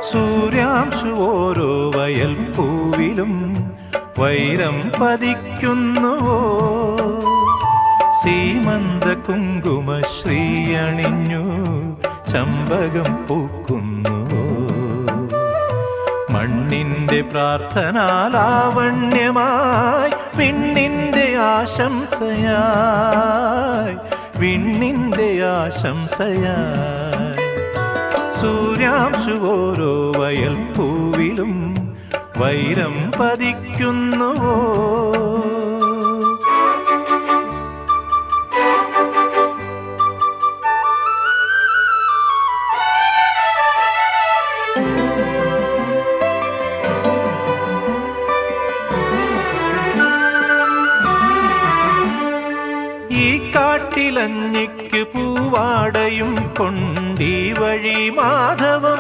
സൂര്യാംശു ഓരോ വയൽ പൂവിലും വൈരം പതിക്കുന്നുവോ? സീമന്ത കുങ്കുമ ശ്രീയണിഞ്ഞു ചമ്പകം പൂക്കുന്നുവോ? മണ്ണിന്റെ പ്രാർത്ഥനാലാവണ്യമായി വിണ്ണിന്റെ ആശംസയായി, വിണ്ണിന്റെ ആശംസയായി. സൂര്യാംശു ഓരോ വയൽ പൂവിലും വൈരം പതിക്കുന്നുവോ? ഈ കാട്ടിലഞ്ഞിക്ക് പൂവാടയും കൊണ്ടീ വഴി മാധവം